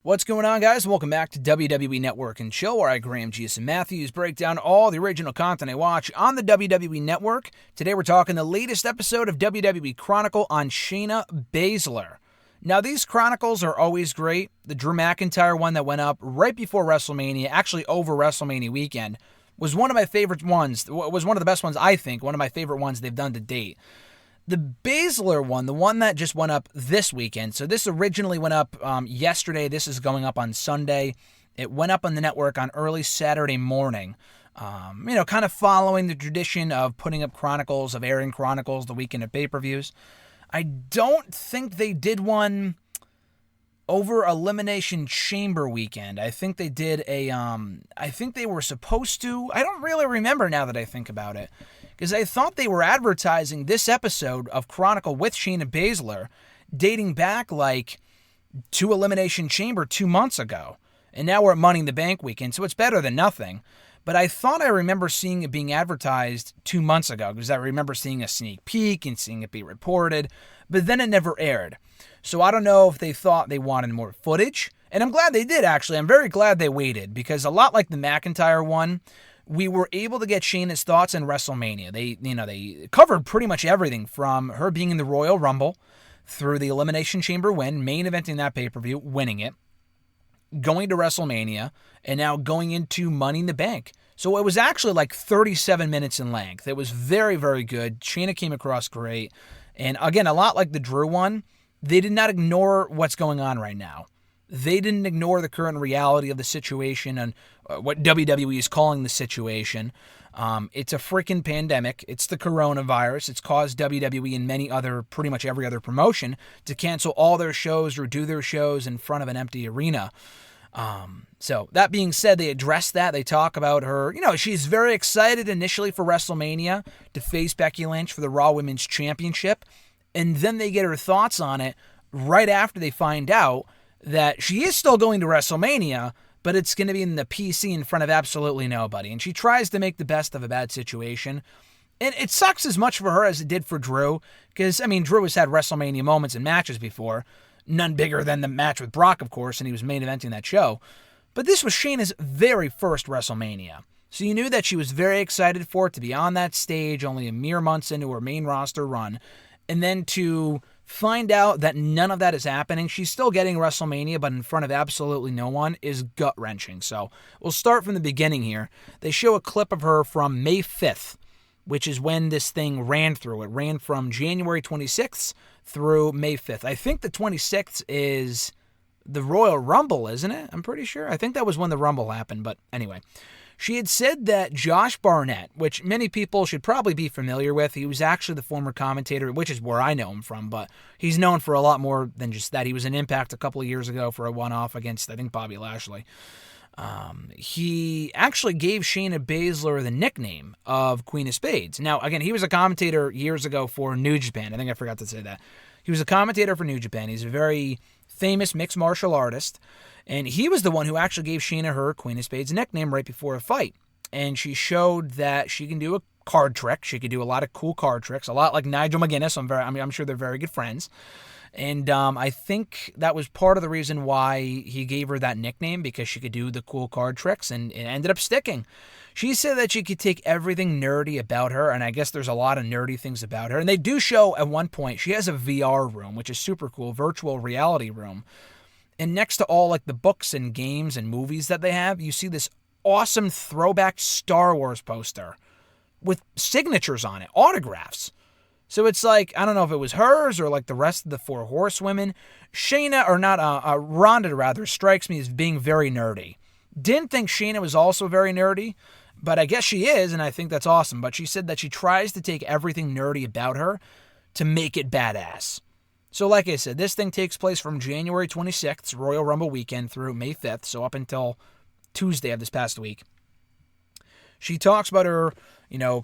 What's going on, guys? Welcome back to WWE Network and Chill, where I, Graham G.S. Matthews, break down all the original content I watch on the WWE Network. Today we're talking the latest episode of WWE Chronicle on Shayna Baszler. Now, these chronicles are always great. The Drew McIntyre one that went up right before WrestleMania, actually over WrestleMania weekend, was one of my favorite ones. Was one of the best ones, I think, one of my favorite ones they've done to date. The Baszler one, the one that just went up this weekend, so this originally went up yesterday. This is going up on Sunday. It went up on the network on early Saturday morning. Kind of following the tradition of putting up chronicles, of airing chronicles the weekend of pay-per-views. I don't think they did one over Elimination Chamber weekend. I think they did I think they were supposed to. I don't really remember now that I think about it, because I thought they were advertising this episode of Chronicle with Shayna Baszler dating back to Elimination Chamber 2 months ago. And now we're at Money in the Bank weekend, so it's better than nothing. But I thought I remember seeing it being advertised 2 months ago, because I remember seeing a sneak peek and seeing it be reported, but then it never aired. So I don't know if they thought they wanted more footage, and I'm glad they did, actually. I'm very glad they waited, because a lot like the McIntyre one, we were able to get Shayna's thoughts in WrestleMania. They covered pretty much everything from her being in the Royal Rumble through the Elimination Chamber win, main eventing that pay-per-view, winning it, going to WrestleMania, and now going into Money in the Bank. So it was actually like 37 minutes in length. It was very, very good. Shayna came across great. And again, a lot like the Drew one, they did not ignore what's going on right now. They didn't ignore the current reality of the situation and what WWE is calling the situation. It's a freaking pandemic. It's the coronavirus. It's caused WWE and pretty much every other promotion to cancel all their shows or do their shows in front of an empty arena. So that being said, they address that. They talk about her. She's very excited initially for WrestleMania to face Becky Lynch for the Raw Women's Championship. And then they get her thoughts on it right after they find out that she is still going to WrestleMania, but it's going to be in the PC in front of absolutely nobody. And she tries to make the best of a bad situation. And it sucks as much for her as it did for Drew, because, Drew has had WrestleMania moments and matches before. None bigger than the match with Brock, of course, and he was main eventing that show. But this was Shayna's very first WrestleMania. So you knew that she was very excited for it to be on that stage only a mere months into her main roster run. And then to find out that none of that is happening, she's still getting WrestleMania, but in front of absolutely no one, is gut-wrenching. So we'll start from the beginning here. They show a clip of her from May 5th, which is when this thing ran through. It ran from January 26th through May 5th. I think the 26th is the Royal Rumble, isn't it? I'm pretty sure. I think that was when the Rumble happened, but anyway. She had said that Josh Barnett, which many people should probably be familiar with, he was actually the former commentator, which is where I know him from, but he's known for a lot more than just that. He was in Impact a couple of years ago for a one-off against, I think, Bobby Lashley. He actually gave Shayna Baszler the nickname of Queen of Spades. Now, again, he was a commentator years ago for New Japan. I think I forgot to say that. He was a commentator for New Japan. He's a very famous mixed martial artist. And he was the one who actually gave Shayna her Queen of Spades nickname right before a fight. And she showed that she can do a card trick. She could do a lot of cool card tricks, a lot like Nigel McGuinness. I'm sure they're very good friends. And I think that was part of the reason why he gave her that nickname, because she could do the cool card tricks, and it ended up sticking. She said that she could take everything nerdy about her, and I guess there's a lot of nerdy things about her. And they do show at one point, she has a VR room, which is super cool, virtual reality room. And next to all the books and games and movies that they have, you see this awesome throwback Star Wars poster with signatures on it, autographs. So it's I don't know if it was hers or the rest of the Four Horsewomen. Ronda rather, strikes me as being very nerdy. Didn't think Shayna was also very nerdy, but I guess she is, and I think that's awesome. But she said that she tries to take everything nerdy about her to make it badass. So like I said, this thing takes place from January 26th, Royal Rumble weekend, through May 5th, so up until Tuesday of this past week. She talks about her,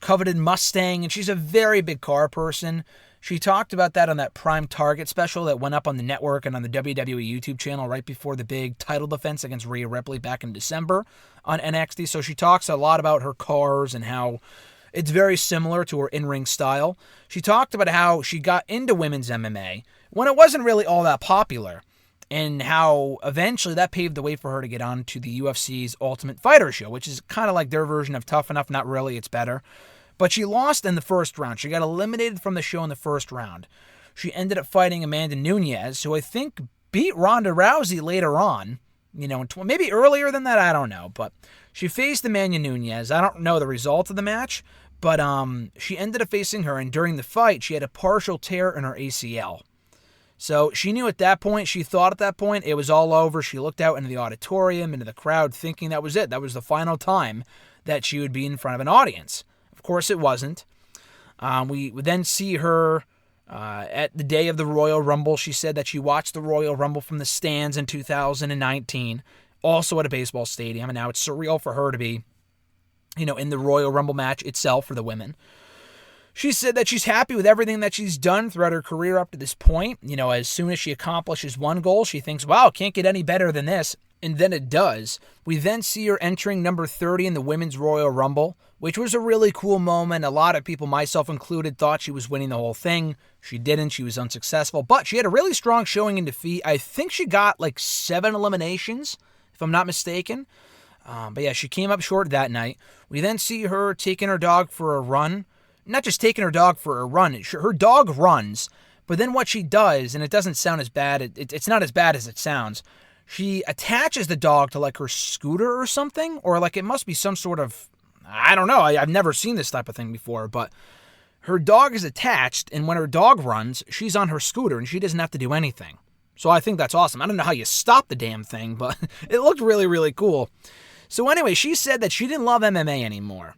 coveted Mustang, and she's a very big car person. She talked about that on that Prime Target special that went up on the network and on the WWE YouTube channel right before the big title defense against Rhea Ripley back in December on NXT. So she talks a lot about her cars and how it's very similar to her in-ring style. She talked about how she got into women's MMA when it wasn't really all that popular. and how eventually that paved the way for her to get on to the UFC's Ultimate Fighter show, which is kind of like their version of Tough Enough. Not really, it's better. But she lost in the first round. She got eliminated from the show in the first round. She ended up fighting Amanda Nunes, who I think beat Ronda Rousey later on. Maybe earlier than that, I don't know. But she faced Amanda Nunes. I don't know the result of the match, but she ended up facing her, and during the fight, she had a partial tear in her ACL. So she knew at that point, she thought at that point, it was all over. She looked out into the auditorium, into the crowd, thinking that was it. That was the final time that she would be in front of an audience. Of course, it wasn't. We would then see her at the day of the Royal Rumble. She said that she watched the Royal Rumble from the stands in 2019, also at a baseball stadium, and now it's surreal for her to be, in the Royal Rumble match itself for the women. She said that she's happy with everything that she's done throughout her career up to this point. As soon as she accomplishes one goal, she thinks, wow, it can't get any better than this. And then it does. We then see her entering number 30 in the Women's Royal Rumble, which was a really cool moment. A lot of people, myself included, thought she was winning the whole thing. She didn't. She was unsuccessful. But she had a really strong showing in defeat. I think she got like 7 eliminations, if I'm not mistaken. But yeah, she came up short that night. We then see her taking her dog for a run. Not just taking her dog for a run. Her dog runs. But then what she does, and it doesn't sound as bad. It's not as bad as it sounds. She attaches the dog to like her scooter or something, or like it must be some sort of, I don't know, I've never seen this type of thing before, but her dog is attached, and when her dog runs, she's on her scooter, and she doesn't have to do anything. So I think that's awesome. I don't know how you stop the damn thing, but it looked really, really cool. So anyway, she said that she didn't love MMA anymore,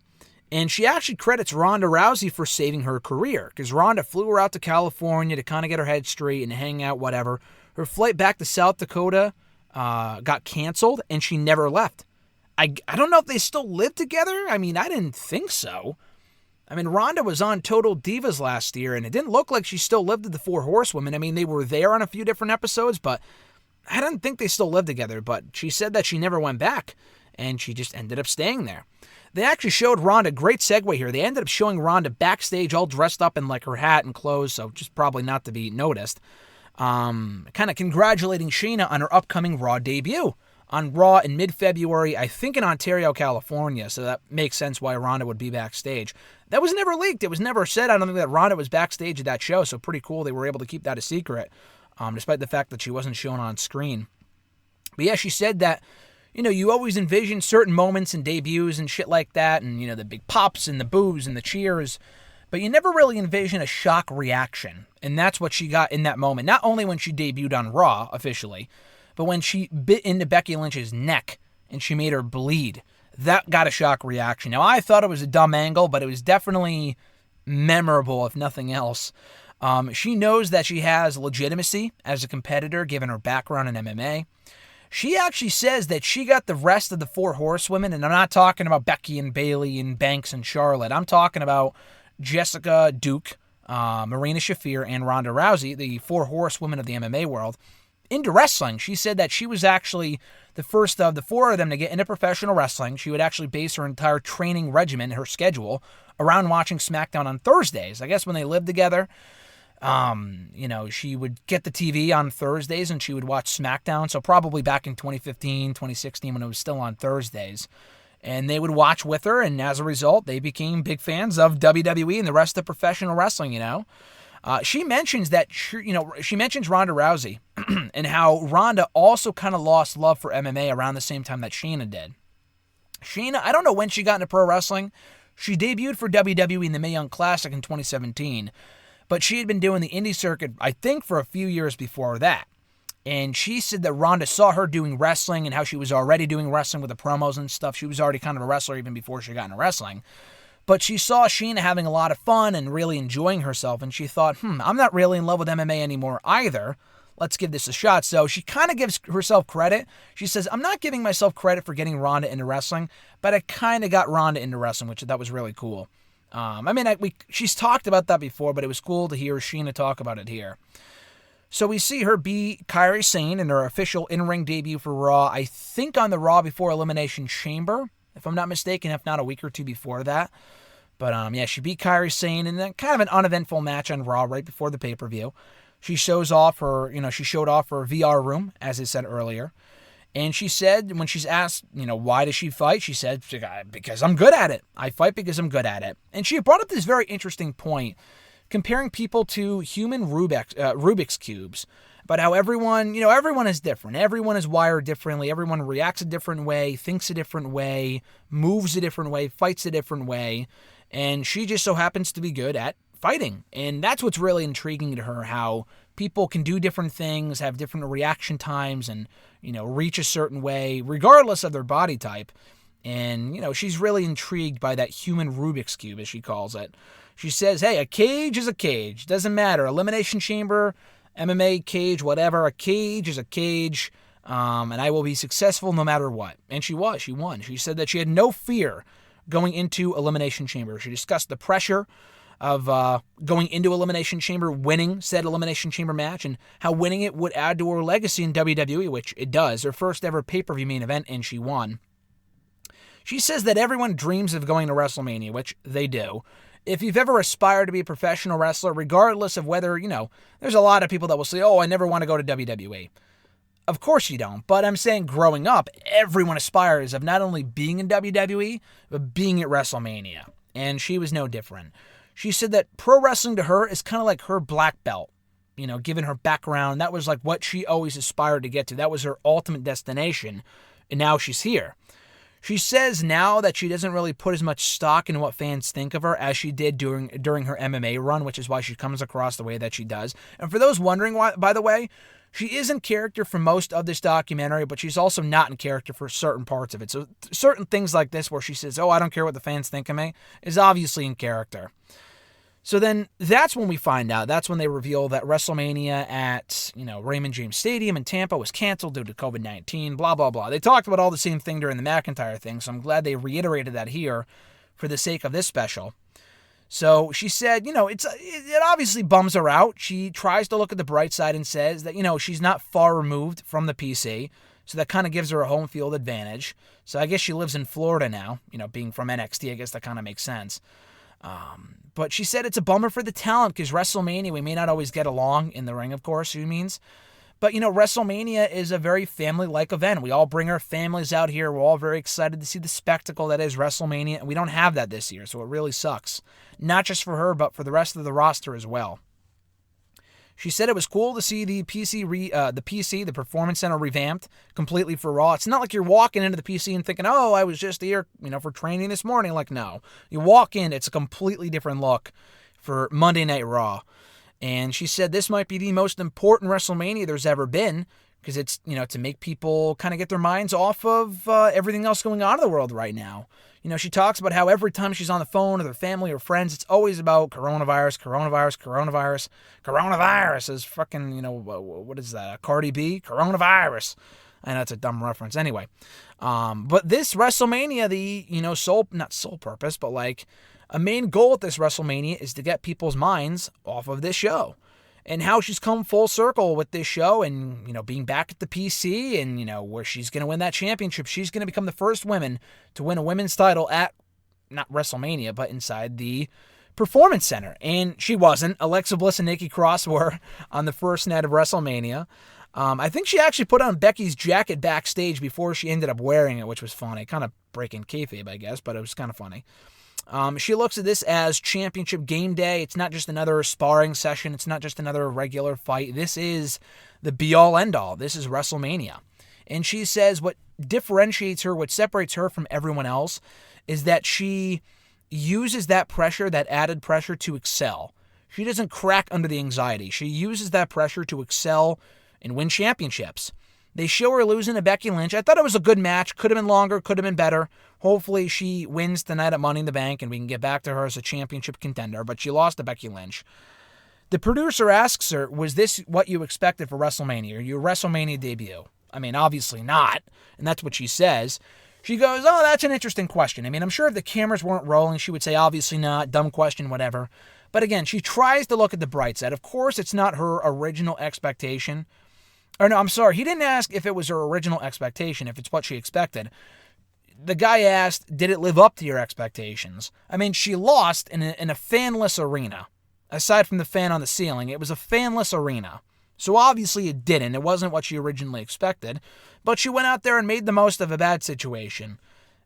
and she actually credits Ronda Rousey for saving her career, because Ronda flew her out to California to kind of get her head straight and hang out, whatever. Her flight back to South Dakota got canceled, and she never left. I don't know if they still live together. I mean, I didn't think so. I mean, Ronda was on Total Divas last year, and it didn't look like she still lived with the Four Horsewomen. I mean, they were there on a few different episodes, but I didn't think they still lived together. But she said that she never went back, and she just ended up staying there. They actually showed Ronda, great segue here, they ended up showing Ronda backstage all dressed up in like her hat and clothes, so just probably not to be noticed. Kind of congratulating Shayna on her upcoming Raw debut on Raw in mid-February, I think in Ontario, California, so that makes sense why Ronda would be backstage. That was never leaked. It was never said. I don't think that Ronda was backstage at that show, so pretty cool they were able to keep that a secret, despite the fact that she wasn't shown on screen. But yeah, she said that, you always envision certain moments and debuts and shit like that, and, the big pops and the boos and the cheers, but you never really envision a shock reaction. And that's what she got in that moment. Not only when she debuted on Raw, officially, but when she bit into Becky Lynch's neck and she made her bleed. That got a shock reaction. Now, I thought it was a dumb angle, but it was definitely memorable, if nothing else. She knows that she has legitimacy as a competitor, given her background in MMA. She actually says that she got the rest of the Four Horsewomen, and I'm not talking about Becky and Bayley and Banks and Charlotte. I'm talking about Jessica Duke, Marina Shafir, and Ronda Rousey, the Four Horsewomen of the MMA world, into wrestling. She said that she was actually the first of the 4 of them to get into professional wrestling. She would actually base her entire training regimen, her schedule, around watching SmackDown on Thursdays. I guess when they lived together, she would get the TV on Thursdays and she would watch SmackDown. So probably back in 2015, 2016, when it was still on Thursdays. And they would watch with her, and as a result, they became big fans of WWE and the rest of professional wrestling, She mentions that, she mentions Ronda Rousey and how Ronda also kind of lost love for MMA around the same time that Shayna did. Shayna, I don't know when she got into pro wrestling. She debuted for WWE in the Mae Young Classic in 2017, but she had been doing the indie circuit, I think, for a few years before that. And she said that Ronda saw her doing wrestling and how she was already doing wrestling with the promos and stuff. She was already kind of a wrestler even before she got into wrestling. But she saw Shayna having a lot of fun and really enjoying herself, and she thought, I'm not really in love with MMA anymore either. Let's give this a shot. So she kind of gives herself credit. She says, I'm not giving myself credit for getting Ronda into wrestling, but I kind of got Ronda into wrestling, which that was really cool. She's talked about that before, but it was cool to hear Shayna talk about it here. So we see her beat Kairi Sane in her official in-ring debut for Raw, I think on the Raw Before Elimination Chamber, if I'm not mistaken, if not a week or two before that. But she beat Kairi Sane in kind of an uneventful match on Raw right before the pay-per-view. She showed off her VR room, as I said earlier. And she said, when she's asked, why does she fight? She said, because I'm good at it. I fight because I'm good at it. And she brought up this very interesting point, comparing people to human Rubik's Cubes, about how everyone is different. Everyone is wired differently. Everyone reacts a different way, thinks a different way, moves a different way, fights a different way. And she just so happens to be good at fighting. And that's what's really intriguing to her, how people can do different things, have different reaction times, and, reach a certain way, regardless of their body type. And, she's really intrigued by that human Rubik's Cube, as she calls it. She says, hey, a cage is a cage. Doesn't matter. Elimination chamber, MMA cage, whatever. A cage is a cage. And I will be successful no matter what. And she was. She won. She said that she had no fear going into Elimination Chamber. She discussed the pressure of going into Elimination Chamber, winning said Elimination Chamber match, and how winning it would add to her legacy in WWE, which it does. Her first ever pay-per-view main event, and she won. She says that everyone dreams of going to WrestleMania, which they do. If you've ever aspired to be a professional wrestler, regardless of whether, there's a lot of people that will say, oh, I never want to go to WWE. Of course you don't, but I'm saying growing up, everyone aspires of not only being in WWE, but being at WrestleMania. And she was no different. She said that pro wrestling to her is kind of like her black belt. Given her background, that was like what she always aspired to get to. That was her ultimate destination, and now she's here. She says now that she doesn't really put as much stock in what fans think of her as she did during her MMA run, which is why she comes across the way that she does. And for those wondering why, by the way, she is in character for most of this documentary, but she's also not in character for certain parts of it. So certain things like this where she says, oh, I don't care what the fans think of me, is obviously in character. So then that's when we find out. That's when they reveal that WrestleMania at, Raymond James Stadium in Tampa was canceled due to COVID-19, blah, blah, blah. They talked about all the same thing during the McIntyre thing, so I'm glad they reiterated that here for the sake of this special. So she said, it obviously bums her out. She tries to look at the bright side and says that, she's not far removed from the PC, so that kind of gives her a home field advantage. So I guess she lives in Florida now, being from NXT, I guess that kind of makes sense. But she said it's a bummer for the talent because WrestleMania, we may not always get along in the ring, of course, she means. But, WrestleMania is a very family-like event. We all bring our families out here. We're all very excited to see the spectacle that is WrestleMania, and we don't have that this year, so it really sucks. Not just for her, but for the rest of the roster as well. She said it was cool to see the the Performance Center, revamped completely for Raw. It's not like you're walking into the PC and thinking, oh, I was just here, for training this morning. Like, no. You walk in, it's a completely different look for Monday Night Raw. And she said this might be the most important WrestleMania there's ever been because it's, to make people kind of get their minds off of everything else going on in the world right now. She talks about how every time she's on the phone with her family or friends, it's always about coronavirus is fucking, what is that? Cardi B? Coronavirus. I know it's a dumb reference. Anyway. But this WrestleMania, the, not sole purpose, but like a main goal at this WrestleMania is to get people's minds off of this show. And how she's come full circle with this show and, being back at the PC and, where she's going to win that championship. She's going to become the first woman to win a women's title at, not WrestleMania, but inside the Performance Center. And she wasn't. Alexa Bliss and Nikki Cross were on the first night of WrestleMania. I think she actually put on Becky's jacket backstage before she ended up wearing it, which was funny. Kind of breaking kayfabe, I guess, but it was kind of funny. She looks at this as championship game day. It's not just another sparring session. It's not just another regular fight. This is the be-all, end-all. This is WrestleMania. And she says what differentiates her, what separates her from everyone else, is that she uses that pressure, that added pressure, to excel. She doesn't crack under the anxiety. She uses that pressure to excel and win championships. They show her losing to Becky Lynch. I thought it was a good match. Could have been longer, could have been better. Hopefully she wins tonight at Money in the Bank and we can get back to her as a championship contender, but she lost to Becky Lynch. The producer asks her, was this what you expected for WrestleMania? Your WrestleMania debut? I mean, obviously not, and that's what she says. She goes, oh, that's an interesting question. I mean, I'm sure if the cameras weren't rolling, she would say, obviously not, dumb question, whatever. But again, she tries to look at the bright side. Of course, it's not her original expectation. Or no, I'm sorry, he didn't ask if it was her original expectation, if it's what she expected. The guy asked, did it live up to your expectations? I mean, she lost in a fanless arena. aside from the fan on the ceiling, it was a fanless arena. So obviously it didn't. It wasn't what she originally expected. But she went out there and made the most of a bad situation.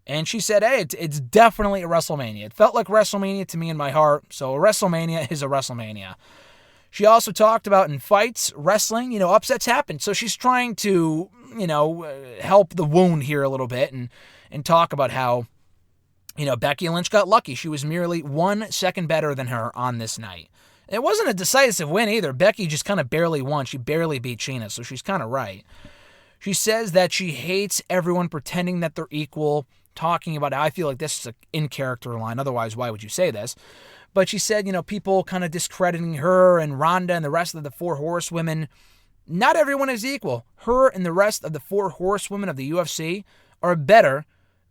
And she said, hey, it's definitely a WrestleMania. It felt like WrestleMania to me in my heart. So a WrestleMania is a WrestleMania. She also talked about in fights, wrestling, upsets happen. So she's trying to, help the wound here a little bit and talk about how, Becky Lynch got lucky. She was merely 1 second better than her on this night. It wasn't a decisive win either. Becky just kind of barely won. She barely beat Shayna, so she's kind of right. She says that she hates everyone pretending that they're equal, talking about how I feel like this is an in-character line. Otherwise, why would you say this? But she said, people kind of discrediting her and Ronda and the rest of the 4 horsewomen. Not everyone is equal. Her and the rest of the 4 horsewomen of the UFC are better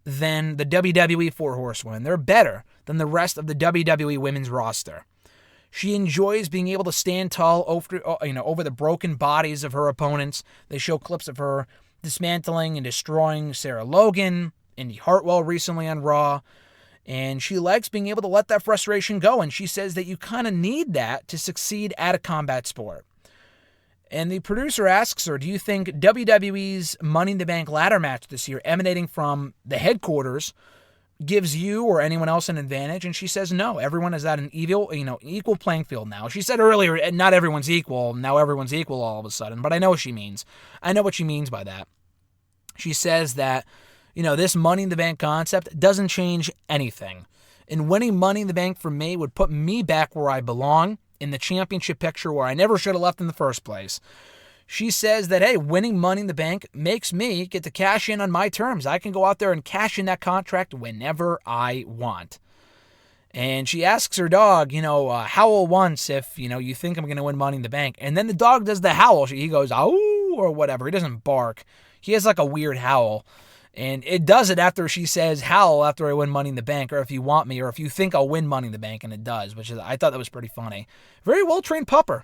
than the WWE 4 horsewomen. They're better than the rest of the WWE women's roster. She enjoys being able to stand tall over the broken bodies of her opponents. They show clips of her dismantling and destroying Sarah Logan, Indy Hartwell recently on Raw. And she likes being able to let that frustration go. And she says that you kind of need that to succeed at a combat sport. And the producer asks her, do you think WWE's Money in the Bank ladder match this year emanating from the headquarters gives you or anyone else an advantage? And she says no. Everyone is at an equal playing field now. She said earlier, not everyone's equal. Now everyone's equal all of a sudden. But I know what she means. I know what she means by that. She says that, this Money in the Bank concept doesn't change anything. And winning Money in the Bank for me would put me back where I belong in the championship picture where I never should have left in the first place. She says that, hey, winning Money in the Bank makes me get to cash in on my terms. I can go out there and cash in that contract whenever I want. And she asks her dog, howl once if, you think I'm going to win Money in the Bank. And then the dog does the howl. He goes, ow, or whatever. He doesn't bark. He has like a weird howl. And it does it after she says, howl after I win Money in the Bank, or if you want me, or if you think I'll win Money in the Bank, and it does, I thought that was pretty funny. Very well-trained pupper.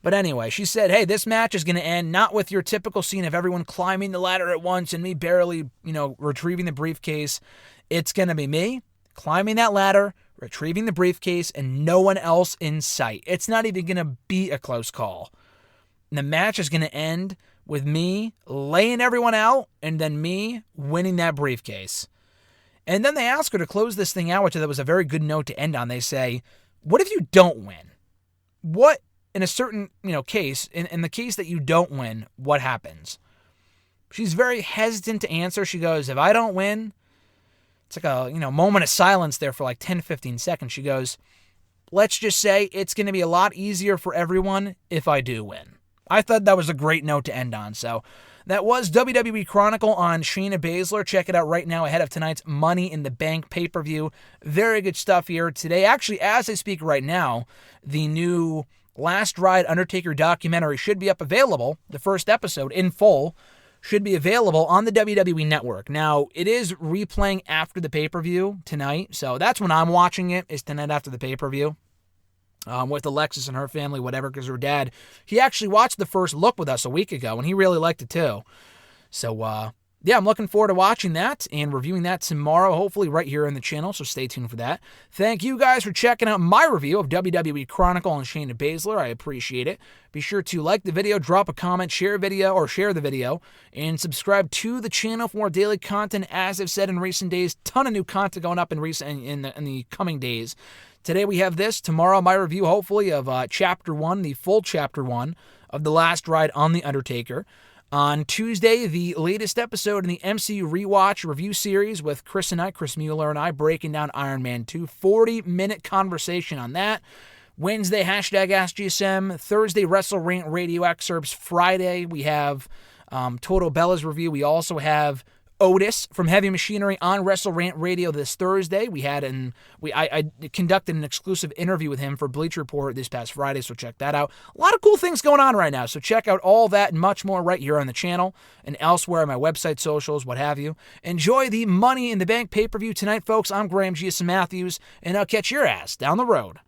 But anyway, she said, hey, this match is going to end not with your typical scene of everyone climbing the ladder at once and me barely, retrieving the briefcase. It's going to be me climbing that ladder, retrieving the briefcase, and no one else in sight. It's not even going to be a close call. And the match is going to end with me laying everyone out and then me winning that briefcase. And then they ask her to close this thing out, which that was a very good note to end on. They say, what if you don't win? What, in a certain, case, in the case that you don't win, what happens? She's very hesitant to answer. She goes, if I don't win, it's like a, moment of silence there for like 10, 15 seconds. She goes, let's just say it's going to be a lot easier for everyone if I do win. I thought that was a great note to end on. So that was WWE Chronicle on Shayna Baszler. Check it out right now ahead of tonight's Money in the Bank pay-per-view. Very good stuff here today. Actually, as I speak right now, the new Last Ride Undertaker documentary should be up available. The first episode in full should be available on the WWE Network. Now, it is replaying after the pay-per-view tonight. So that's when I'm watching it, is tonight after the pay-per-view. With Alexis and her family, whatever, because her dad, he actually watched the first look with us a week ago, and he really liked it too. So, I'm looking forward to watching that and reviewing that tomorrow, hopefully right here on the channel, so stay tuned for that. Thank you guys for checking out my review of WWE Chronicle and Shayna Baszler. I appreciate it. Be sure to like the video, drop a comment, share the video, and subscribe to the channel for more daily content. As I've said in recent days, ton of new content going up in the coming days. Today we have this. Tomorrow my review, hopefully, of Chapter 1, the full Chapter 1 of The Last Ride on The Undertaker. On Tuesday, the latest episode in the MCU Rewatch review series with Chris Mueller and I, breaking down Iron Man 2. 40-minute conversation on that. Wednesday, #AskGSM. Thursday, Wrestle Rant Radio excerpts. Friday, we have Total Bella's review. We also have Otis from Heavy Machinery on Wrestle Rant Radio this Thursday. I conducted an exclusive interview with him for Bleacher Report this past Friday, so check that out. A lot of cool things going on right now, so check out all that and much more right here on the channel and elsewhere on my website, socials, what have you. Enjoy the Money in the Bank pay-per-view tonight, folks. I'm Graham G.S. Matthews, and I'll catch your ass down the road.